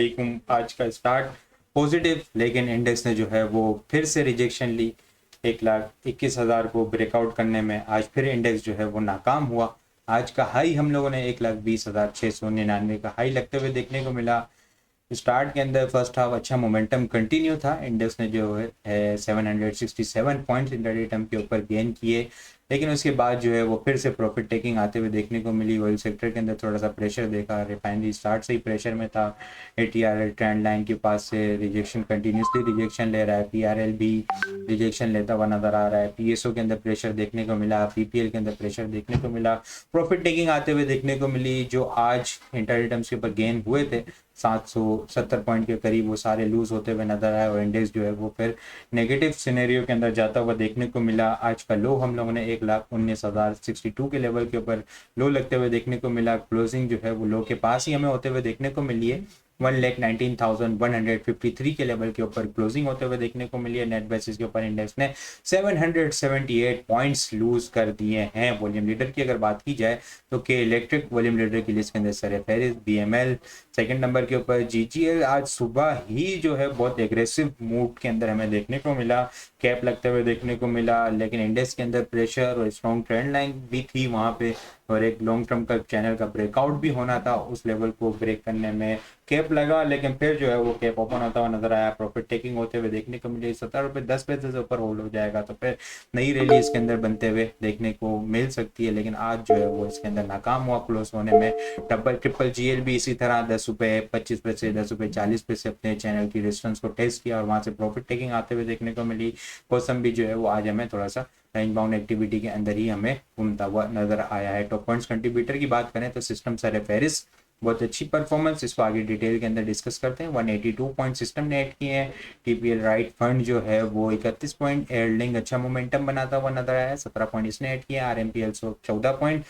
वालेकुम। आज का स्टार्ट पॉजिटिव, लेकिन इंडेक्स ने जो है वो फिर से रिजेक्शन ली। 1,21,000 को ब्रेकआउट करने में आज फिर इंडेक्स जो है वो नाकाम हुआ। आज का हाई हम लोगों ने 1,20,699 का हाई लगते हुए देखने को मिला। स्टार्ट के अंदर फर्स्ट हाफ अच्छा मोमेंटम कंटिन्यू था। इंडेक्स ने जो है 767 पॉइंट्स इंट्राडे टर्म के ऊपर गेन किए, लेकिन उसके बाद जो है वो फिर से प्रॉफिट टेकिंग आते हुए देखने को मिली। ऑयल सेक्टर के अंदर थोड़ा सा प्रेशर देखा, रिफाइनरी स्टार्ट से ही प्रेशर में था। एटीआरएल ट्रेंड लाइन के पास से रिजेक्शन, कंटिन्यूसली रिजेक्शन ले रहा है। पीआरएल भी रिजेक्शन लेता हुआ नजर आ रहा है। पीएसओ के अंदर प्रेशर देखने को मिला, पीपीएल के अंदर प्रेशर देखने को मिला। प्रॉफिट टेकिंग आते हुए देखने को मिली। जो आज इंट्राडे टर्म्स के ऊपर गेन हुए थे 770 पॉइंट के करीब, वो सारे लूज होते हुए नजर आए और इंडेक्स जो है वो फिर नेगेटिव सिनेरियो के अंदर जाता हुआ देखने को मिला। आज का लो हम लोगों ने 1,19,062 के लेवल के ऊपर लो लगते हुए देखने को मिला। क्लोजिंग जो है वो लो के पास ही हमें होते हुए देखने को मिली है। 1,19,153 के लेवल के ऊपर क्लोजिंग होते हुए देखने को मिली है। नेट बेसिस के ऊपर इंडेक्स ने 778 पॉइंट्स लूज कर दिए हैं। वॉल्यूम लीडर की अगर बात की जाए तो के इलेक्ट्रिक वॉल्यूम लीडर की लिस्ट के अंदर सर फेरिस, बीएमएल सेकंड नंबर के ऊपर। जीजीएल आज सुबह ही जो है बहुत एग्रेसिव मूड के अंदर हमें देखने को मिला, कैप लगते हुए देखने को मिला, लेकिन इंडेक्स के अंदर प्रेशर और स्ट्रॉन्ग ट्रेंड लाइन भी थी वहां पे, और एक लॉन्ग टर्म का चैनल का ब्रेकआउट भी होना था। उस लेवल को ब्रेक करने में कैप लगा, लेकिन फिर जो है वो कैप ओपन होता हुआ नजर आया। प्रॉफिट टेकिंग होते हुए देखने को मिली। 17 रुपये 10 पैसे से ऊपर होल्ड हो जाएगा तो फिर नई रैली इसके अंदर बनते हुए देखने को मिल सकती है, लेकिन आज जो है वो इसके अंदर नाकाम हुआ क्लोज होने में। डबल ट्रिपल जीएल भी इसी तरह 10 रुपये 25 पैसे 10 रुपये 40 पैसे अपने चैनल की रेजिस्टेंस को टेस्ट किया और वहां से प्रॉफिट टेकिंग आते हुए देखने को मिली। कोसम भी जो है वो आज हमें थोड़ा सा रेंज बाउंड एक्टिविटी के अंदर ही हमें घूमता हुआ नजर आया है। टॉप पॉइंट्स कंट्रीब्यूटर की बात करें तो सिस्टम सर फेरिस बहुत अच्छी परफॉर्मेंस, इसको आगे डिटेल के अंदर डिस्कस करते हैं। 182 पॉइंट सिस्टम ने ऐड किए हैं। टीपीएल राइट फंड जो है वो 31 पॉइंट, एयरलिंग अच्छा मोमेंटम बनाता हुआ नजर आया है, 17 पॉइंट इसने ऐड किया। RMPL 14 point,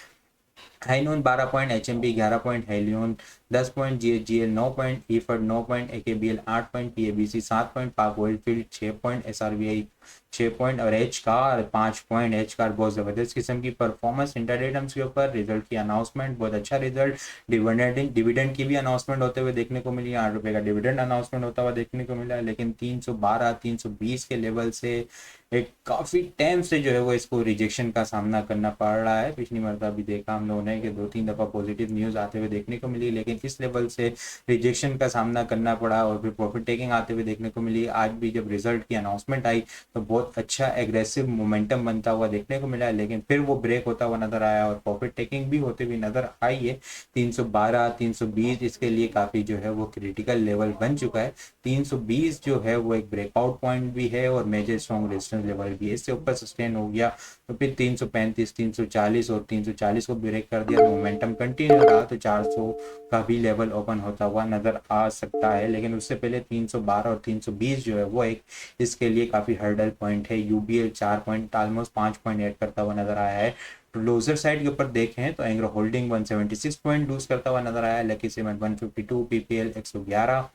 Highnoon 12 point, HMB 11 point, Haleon 10 point, GHGL 9 point, Efert 9 point, AKBL 8 point, PABC 7 point, Pak oilfield 6 point, SRBI 6 point और H car 5 point. H car बहुत जबरदस्त किस्म की परफॉर्मेंस इंट्राडे टर्म्स के ऊपर। रिजल्ट की अनाउंसमेंट बहुत अच्छा रिजल्ट, डिविडेंड की भी अनाउंसमेंट होते हुए देखने को मिली। 8 रुपये का डिविडेंड अनाउंसमेंट होता हुआ देखने को मिला, लेकिन 312 320 के लेवल से एक काफी टाइम से जो है वो इसको रिजेक्शन का सामना करना पड़ रहा है। पिछली मरतबा भी देखा हम लोगों ने कि 2-3 दफा पॉजिटिव न्यूज आते हुए देखने को मिली, लेकिन इस लेवल से रिजेक्शन का सामना करना पड़ा और फिर प्रॉफिट टेकिंग आते हुए देखने को मिली। आज भी जब रिजल्ट की अनाउंसमेंट आई तो बहुत अच्छा एग्रेसिव मोमेंटम बनता हुआ देखने को मिला, लेकिन फिर वो ब्रेक होता हुआ नजर आया और प्रॉफिट टेकिंग भी होते हुए नजर आई है। 312 320 इसके लिए काफी जो है वो क्रिटिकल लेवल बन चुका है। 320 जो है वो एक ब्रेकआउट पॉइंट भी है और मेजर स्ट्रॉन्ग रेजिस्टेंस लेवल भी है। इससे ऊपर सस्टेन हो गया तो फिर 335 340 और 340 को ब्रेक कर दिया, मोमेंटम कंटिन्यू रहा तो 400 का भी लेवल ओपन होता हुआ नजर आ सकता है, लेकिन उससे पहले 312 और 320 जो है वो एक इसके लिए काफी हर्डल पॉइंट है। UBL 4 point almost 5 point add करता हुआ नजर आया है। क्लोजर साइड के ऊपर देखें तो एंग्रो होल्डिंग 176 पॉइंट लूज करता हुआ नजर आया है। Lucky cement 152, PPL 111,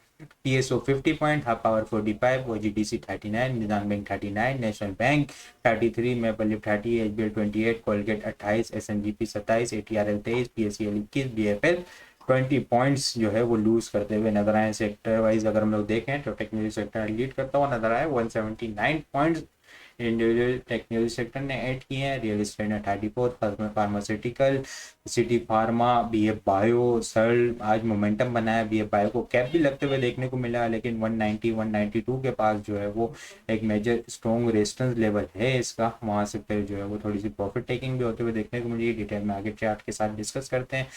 PSO 50 point, Hub power 45, OGDC 39, Nizam bank 39, National bank 33, Maple leaf 30, HBL 28, Colgate 28, SNGP 27, ATRL 23, PSCL 21, BFL 20 points जो है वो लूज करते हुए नजर आए। सेक्टर वाइज अगर हम लोग देखें तो टेक्नोलॉजी सेक्टर लीड करता हुआ नजर आया, 179 पॉइंट्स इंडिविजुअल टेक्नोलॉजी सेक्टर ने ऐड किए हैं। रियल एस्टेट ने 34, pharmaceutical, city pharma, BF bio, Searle आज मोमेंटम बनाया। बीएफ बायो को कैप भी लगते हुए देखने को मिला, लेकिन 190 192 के पास जो है वो एक मेजर स्ट्रॉन्ग रेजिस्टेंस लेवल है इसका, वहां से फिर जो है वो थोड़ी सी प्रॉफिट टेकिंग भी होते हुए देखने को मिली। डिटेल में आगे चार्ट के साथ डिस्कस करते हैं।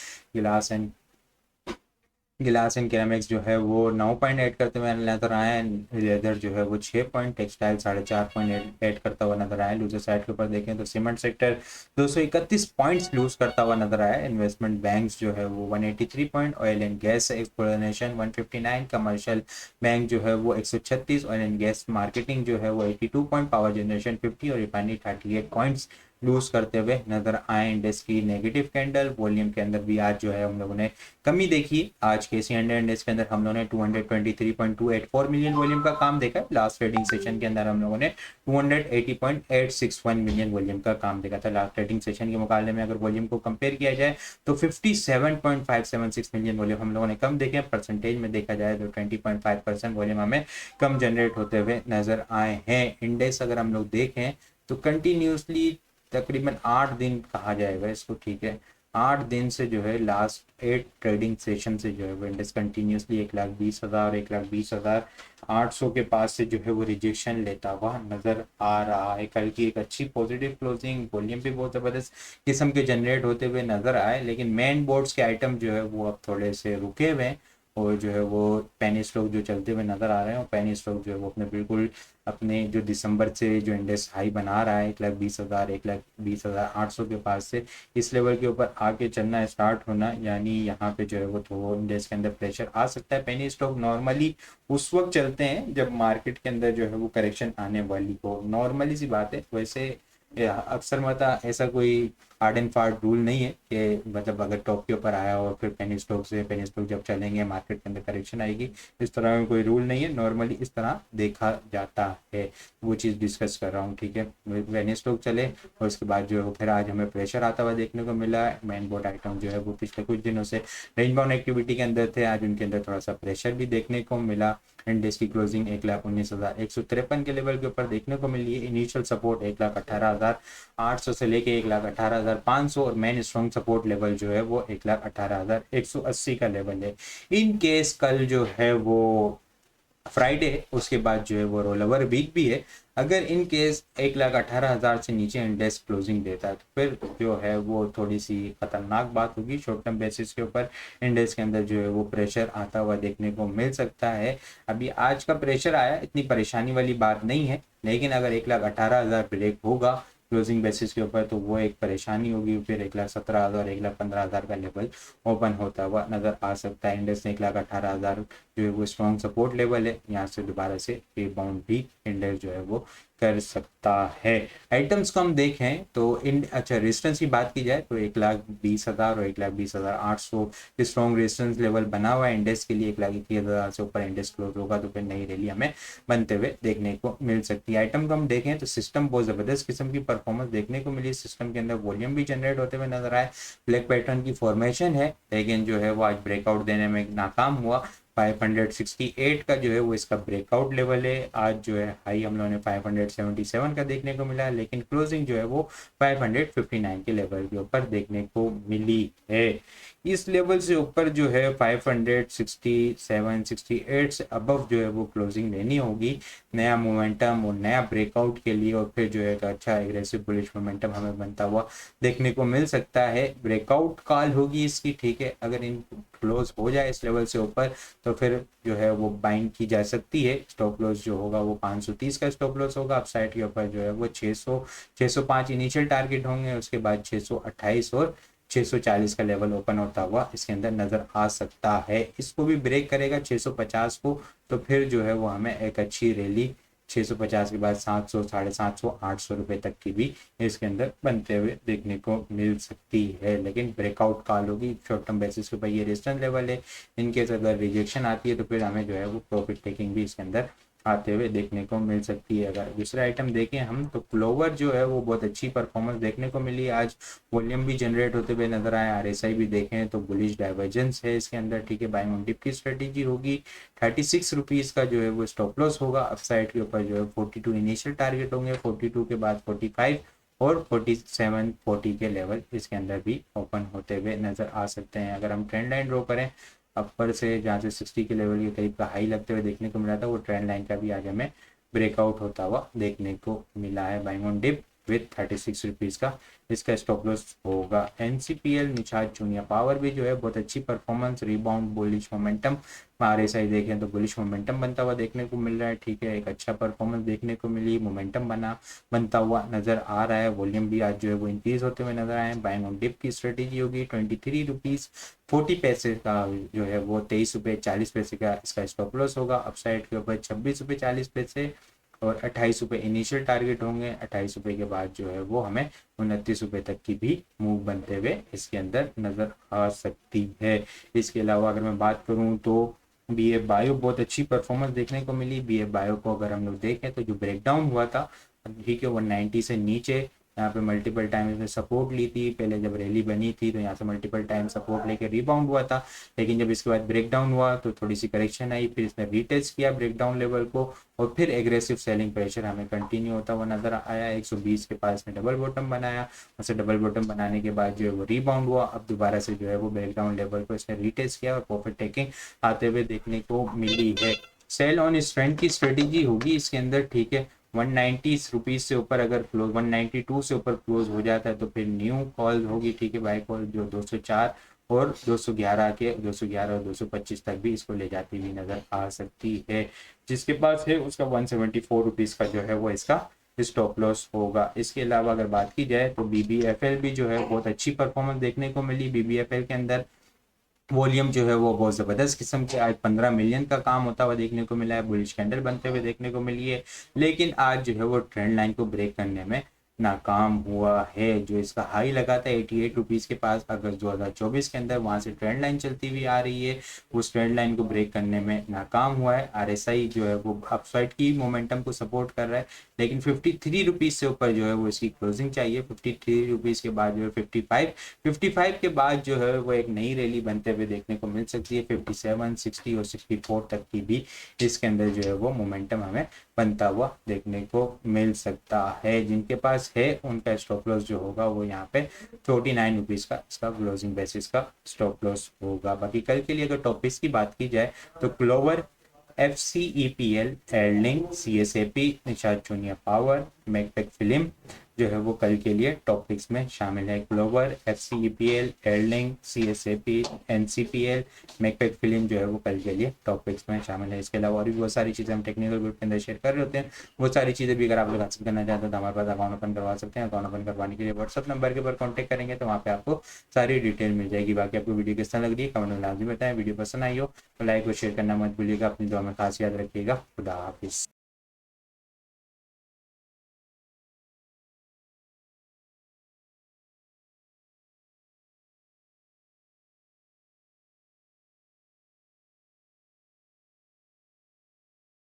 गिलास एंड केरामिक्स जो है वो 9 पॉइंट ऐड करते हुए नजर आए। लेदर जो है वो 6 पॉइंट, टेक्सटाइल 4.5 पॉइंट ऐड करता हुआ नजर आया। लूजर साइड के ऊपर देखें तो सीमेंट सेक्टर 231 पॉइंट्स लूज करता हुआ नजर आया। इन्वेस्टमेंट बैंक्स जो है वो 183 point, oil and gas exploration 159, commercial bank जो है वो 136, ऑयल एंड गैस मार्केटिंग जो है वो 82 पॉइंट, पावर जनरेशन 50 और रिफाइनरी 38 पॉइंट्स लूज करते हुए नजर आए। इंडेक्स की नेगेटिव कैंडल, वॉल्यूम के अंदर भी आज जो है हम लोगों ने कमी देखी। आज के एशिया इंडेक्स के अंदर हम लोगों ने 223.284 मिलियन वॉल्यूम का काम देखा। लास्ट ट्रेडिंग सेशन के अंदर हम लोगों ने 280.861 मिलियन वॉल्यूम का काम देखा था। लास्ट ट्रेडिंग सेशन के मुकाबले में अगर वॉल्यूम को कंपेयर किया जाए तो 57.576 मिलियन वॉल्यूम हम लोगों ने कम देखे। परसेंटेज में देखा जाए तो 20.5% वॉल्यूम हमें कम जनरेट होते हुए नजर आए हैं। इंडेक्स अगर हम लोग देखें तो कंटिन्यूसली तकरीबन 8 दिन कहा जाएगा इसको, ठीक है, 8 दिन से जो है लास्ट 8 ट्रेडिंग सेशन से जो है वो इंडेक्स कंटिन्यूसली 1,20,000 1,20,800 के पास से जो है वो रिजेक्शन लेता हुआ नजर आ रहा है। कल की एक अच्छी पॉजिटिव क्लोजिंग, वॉल्यूम भी बहुत ज़बरदस्त किस्म के जनरेट होते हुए नजर आए, लेकिन मेन बोर्ड्स के आइटम जो है वो अब थोड़े से रुके हुए हैं और जो है वो पेनी स्टॉक जो चलते हुए नजर आ रहे हैं। और पेनी स्टॉक जो है वो अपने बिल्कुल अपने जो दिसंबर से जो इंडेक्स हाई बना रहा है 1,20,000 1,20,800 के पास से इस लेवल के ऊपर आके चलना स्टार्ट होना, यानी यहाँ पे जो है वो तो इंडेक्स के अंदर प्रेशर आ सकता है। पेनी स्टॉक नॉर्मली उस वक्त चलते हैं जब मार्केट के अंदर जो है वो करेक्शन आने वाली हो, नॉर्मली सी बात है। वैसे अक्सर मतलब ऐसा कोई हार्ड एंड फार्ड रूल नहीं है कि मतलब अगर टॉप के ऊपर आया और फिर पेनी स्टॉक जब चलेंगे मार्केट के अंदर करेक्शन आएगी, इस तरह का कोई रूल नहीं है। नॉर्मली इस तरह देखा जाता है, वो चीज़ डिस्कस कर रहा हूँ, ठीक है। पेनी स्टॉक चले और उसके बाद जो है फिर आज हमें प्रेशर आता हुआ देखने को मिला। मेन बोर्ड आइटम जो है वो पिछले कुछ दिनों से रेंज बाउंड एक्टिविटी के अंदर थे, आज उनके अंदर थोड़ा सा प्रेशर भी देखने को मिला। इंडेक्स की क्लोजिंग 1,19,153 के लेवल के ऊपर देखने को मिली है। इनिशियल सपोर्ट 1,18,800 से लेके 1,18,500 और मेन स्ट्रॉन्ग सपोर्ट लेवल जो है वो 1,18,180 का लेवल है। इन केस कल जो है वो फ्राइडे, उसके बाद जो है वो रोल ओवर वीक भी है, अगर इन केस 1,18,000 से नीचे इंडेक्स क्लोजिंग देता है तो फिर जो है वो थोड़ी सी खतरनाक बात होगी। शॉर्ट टर्म बेसिस के ऊपर इंडेक्स के अंदर जो है वो प्रेशर आता हुआ देखने को मिल सकता है। अभी आज का प्रेशर आया, इतनी परेशानी वाली बात नहीं है, लेकिन अगर 1,18,000 ब्रेक होगा क्लोजिंग बेसिस के ऊपर तो वो एक परेशानी होगी। फिर 1,17,000 1,15,000 का लेवल ओपन होता हुआ नजर आ सकता है। इंडेक्स में 1,18,000 जो है वो स्ट्रॉन्ग सपोर्ट लेवल है, यहाँ से दोबारा से रिबाउंड भी इंडेक्स जो है वो कर सकता है। आइटम्स को हम देखें तो इन अच्छा रेजिस्टेंस की बात की जाए तो 1,20,000 और 1,20,800 स्ट्रॉन्ग रेजिस्टेंस लेवल बना हुआ है इंडेक्स के लिए। 1,21,000 से ऊपर इंडेक्स क्लोज होगा तो फिर नई रैली हमें बनते हुए देखने को मिल सकती है। आइटम को हम देखें तो सिस्टम बहुत जबरदस्त किस्म की परफॉर्मेंस देखने को मिली। सिस्टम के अंदर वॉल्यूम भी जनरेट होते हुए नजर आए। ब्लैक पैटर्न की फॉर्मेशन है, लेकिन जो है वो आज ब्रेकआउट देने में नाकाम हुआ। 568 का जो है वो इसका ब्रेकआउट लेवल है। आज जो है हाई हम लोगों ने 577 का देखने को मिला, लेकिन क्लोजिंग जो है वो 559 के लेवल के ऊपर देखने को मिली है। इस लेवल से ऊपर जो है 567 68 से अबव जो है वो क्लोजिंग लेनी होगी नया मोमेंटम और नया ब्रेकआउट के लिए, और फिर जो है एक अच्छा एग्रेसिव बुलिश मोमेंटम हमें बनता हुआ देखने को मिल सकता है। ब्रेकआउट कॉल होगी इसकी, ठीक है। अगर इन क्लोज हो जाए इस लेवल से ऊपर तो फिर जो है वो बाइंड की जा सकती है। स्टॉप लॉस जो होगा वो 530 का स्टॉप लॉस होगा। अपसाइड के ऊपर जो है वो 605 इनिशियल टारगेट होंगे, उसके बाद 628 और 640 का लेवल ओपन होता हुआ इसके अंदर नजर आ सकता है। इसको भी ब्रेक करेगा 650 को तो फिर जो है वो हमें एक अच्छी रैली 650 के बाद 700 750 800 रुपए तक की भी इसके अंदर बनते हुए देखने को मिल सकती है। लेकिन ब्रेकआउट कॉल होगी शॉर्ट टर्म बेसिस के ऊपर, ये रेजिस्टेंस लेवल है। इनकेस अगर रिजेक्शन आती है तो फिर हमें जो है वो प्रॉफिट टेकिंग भी इसके अंदर आते हुए देखने को मिल सकती है। अगर दूसरा आइटम देखें हम तो क्लोवर जो है वो बहुत अच्छी परफॉर्मेंस देखने को मिली। आज वॉल्यूम भी जनरेट होते हुए नजर आए। आरएसआई भी देखें तो बुलिश डाइवर्जेंस है इसके अंदर, ठीक है। बाइंग ऑन डिप की स्ट्रेटेजी होगी। 36 रुपीज़ का जो है वो स्टॉप लॉस होगा। अपसाइड के ऊपर जो है 42 इनिशियल टारगेट होंगे, 42 के बाद 45 और 47 40 के लेवल इसके अंदर भी ओपन होते हुए नजर आ सकते हैं। अगर हम ट्रेंड लाइन ड्रॉ करें अपर से जहाँ से 60 के लेवल के करीब का हाई लगते हुए देखने को मिला था, वो ट्रेंड लाइन का भी आज हमें ब्रेकआउट होता हुआ देखने को मिला है। Buying on dip with 36 rupees का इसका स्टॉप लॉस होगा। एनसीपीएल निषाद जूनियर पावर भी जो है बहुत अच्छी performance, rebound, bullish momentum, RSI देखें तो बुलिश मोमेंटम बनता हुआ देखने को मिल रहा है, ठीक है। एक अच्छा परफॉर्मेंस देखने को मिली, मोमेंटम बनता हुआ नजर आ रहा है। वॉल्यूम भी आज जो है वो इंक्रीज होते हुए नजर आए। बाइंग ऑन डिप की स्ट्रेटेजी होगी। 23 रुपीज़ 40 पैसे का जो है वो 23 रुपये 40 पैसे का इसका स्टॉप लॉस होगा। अपसाइड के ऊपर 26 रुपये 40 पैसे और 28 रुपये इनिशियल टारगेट होंगे। 28 रुपये के बाद जो है वो हमें 29 रुपये तक की भी मूव बनते हुए इसके अंदर नज़र आ सकती है। इसके अलावा अगर मैं बात करूँ तो BF बायो बहुत अच्छी परफॉर्मेंस देखने को मिली। BF बायो को अगर हम लोग देखें तो जो ब्रेकडाउन हुआ था ठीक है 190 से नीचे यहाँ पे मल्टीपल टाइम इसने सपोर्ट ली थी। पहले जब रैली बनी थी तो यहाँ से मल्टीपल टाइम सपोर्ट लेके रिबाउंड हुआ था, लेकिन जब इसके बाद ब्रेकडाउन हुआ तो थोड़ी सी करेक्शन आई, फिर इसने रीटेस्ट किया ब्रेकडाउन लेवल को और फिर एग्रेसिव सेलिंग प्रेशर हमें कंटिन्यू होता हुआ नजर आया। 120 के पास में डबल बॉटम बनाया, उससे डबल बॉटम बनाने के बाद जो है वो रिबाउंड हुआ। अब दोबारा से जो है वो ब्रेकडाउन लेवल को इसने रीटेस्ट किया और प्रॉफिट टेकिंग आते हुए देखने को मिली है। सेल ऑन स्ट्रेंथ की स्ट्रेटेजी होगी इसके अंदर, ठीक है। 190 रुपीज से ऊपर अगर क्लोज 192 से ऊपर क्लोज हो जाता है तो फिर न्यू कॉल होगी, ठीक है। बाय कॉल जो 204 और 211 के 211 और 225 तक भी इसको ले जाती हुई नजर आ सकती है। जिसके पास है उसका 174 रुपीज का जो है वो इसका स्टॉप लॉस होगा। इसके अलावा अगर बात की जाए तो BBFL भी जो है बहुत अच्छी परफॉर्मेंस देखने को मिली। BBFL के अंदर वॉल्यूम जो है वो बहुत ज़बरदस्त किस्म के आज 15 मिलियन का काम होता हुआ देखने को मिला है, बुलिश कैंडल बनते हुए देखने को मिली है। लेकिन आज जो है वो ट्रेंड लाइन को ब्रेक करने में नाकाम हुआ है। जो इसका हाई लगा था 88 रुपीज़ के पास अगस्त 2024 के अंदर, वहाँ से ट्रेंड लाइन चलती हुई आ रही है, उस ट्रेंड लाइन को ब्रेक करने में नाकाम हुआ है। RSI जो है वो अपसाइड की मोमेंटम को सपोर्ट कर रहा है, लेकिन 53 रुपीज़ से ऊपर जो है वो इसकी क्लोजिंग चाहिए। 53 रुपीज़ के बाद जो है 55 के बाद जो है वो एक नई रैली बनते हुए देखने को मिल सकती है। 57, 60 और 64 तक की भी इसके अंदर जो है वो मोमेंटम हमें बनता हुआ देखने को मिल सकता है। जिनके पास है उनका स्टॉप लॉस जो होगा वो यहाँ पे 49 रुपीज़ का इसका क्लोजिंग बेसिस का स्टॉप लॉस होगा। बाकी कल के लिए अगर टॉपिक्स की बात की जाए तो Clover, FCEPL, Airlink, CSAP, Nishat junior power, Macpac film जो है वो कल के लिए टॉपिक्स में शामिल है। Clover, FCEPL, Airlink, CSAP, NCPL, Macpac film जो है वो कल के लिए टॉपिक्स में शामिल है। इसके अलावा और भी बहुत सारी चीज़ें हम टेक्निकल ग्रुप के अंदर शेयर कर रहे होते हैं। वो सारी चीज़ें भी अगर आप लोग हासिल करना चाहते हैं तो हमारे पास अकाउंट ओपन करवा सकते हैं। अकाउंट ओपन करवाने के लिए व्हाट्सअप नंबर के ऊपर कॉन्टैक्ट करेंगे तो वहाँ पे आपको सारी डिटेल मिल जाएगी। बाकी आपको वीडियो किस तरह लग रही है कमेंट में लाजमी बताएं। वीडियो पसंद आई हो तो लाइक और शेयर करना मत भूलिएगा। अपनी दुआ में खास याद रखिएगा। खुदा हाफिज़।